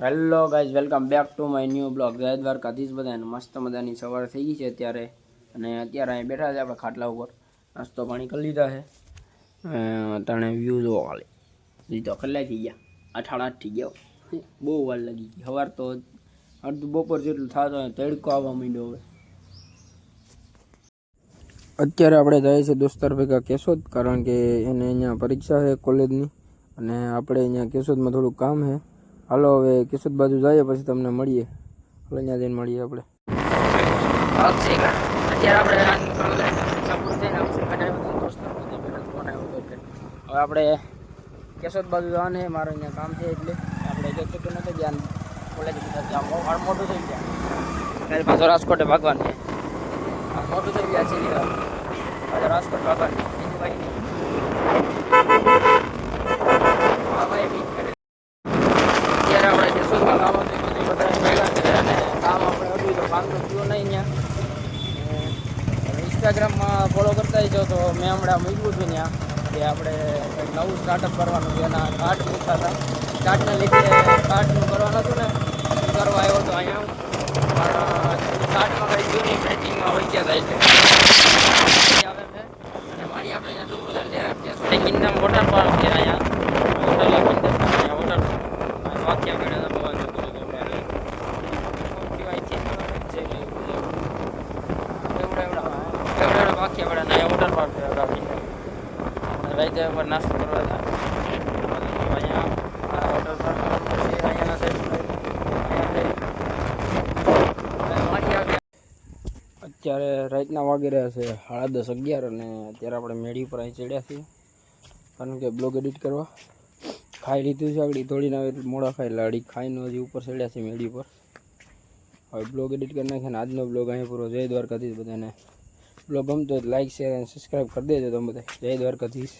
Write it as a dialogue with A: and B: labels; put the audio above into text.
A: Hello guys, welcome back to my new blog. જય દ્વારકાધીશ બધાને. મસ્ત મજાની સવાર થઈ ગઈ છે અત્યારે, અને અત્યારે અહીં બેઠા છે આપણે ખાટલા ઉપર. નાસ્તો પાણી કરી લીધા છે. તણે વ્યૂ જોવા ખાલી હજી તો કલાક થઈ ગયા, 8:30 થઈ ગયા. બહુ વાર લાગી ગઈ. સવાર તો અડધું બપોર જેટલું થતો હોય, તડકો આવવા માંડ્યો હવે. અત્યારે આપણે જાય છે દોસ્તાર ભેગા કેશોદ, કારણ કે એને અહીંયા પરીક્ષા છે કોલેજની, અને આપણે અહીંયા કેશોદમાં થોડુંક કામ છે. હાલો હવે કેશોદ બાજુ જઈએ, પછી તમને મળીએ. હાલો અહીંયા જઈને મળીએ આપણે. હવે આપણે કેશોદ બાજુ જવાનું છે. મારે અહીંયા કામ છે એટલે આપણે કેશોદ તો નથી ધ્યાન કોલેજ મોટું થઈ ગયા. કાલે પાછો રાજકોટે ભાગવાનું છે. મોટું થઈ ગયા છે પાછો રાજકોટ ભાગવાનું. બીજું ભાઈ ઇન્સ્ટાગ્રામમાં ફોલો કરતા જો તો મેં હમણાં મૂક્યું હતું ત્યાં કે આપણે કંઈક નવું સ્ટાર્ટઅપ કરવાનું છે. એના કાર્ડ પૂછતા હતા. કાર્ડના લીધે કાર્ડનું કરવાનું હતું ને, કરવા આવ્યો હતો અહીંયા. પણ કાર્ડમાં કંઈ જૂની પ્રિન્ટિંગમાં હોય ગયા થાય આવે છે. અને મારી આપણે અહીંયા વોટર પાર્ક છે. અહીંયા વોટર વાક્ય મેળા વોટર પાર્ક છે. રાઈતે ઉપર નાસ્તો કરવા હતા અહીંયા વોટર પાર્ક અત્યારે રાતના વાગી રહ્યા છે 10:30, અને અત્યારે આપણે મેળી ઉપર અહીં ચડ્યા છીએ, કારણ કે બ્લોગ એડિટ કરવા. ખાઈ લીધું છે આગળ થોડીને, હવે મોડા ખાઈ લાડી ખાઈને હજી ઉપર ચડ્યા છે મેળી પર. હવે બ્લોગ એડિટ કરી નાખીને આજનો બ્લોગ અહીં પૂરો. જય દ્વારકાધીશ બધાને. બ્લોગ ગમતો હોય લાઈક શેર અને સબસ્ક્રાઈબ કરી દેજો તમે બધા. જય દ્વારકાધીશ.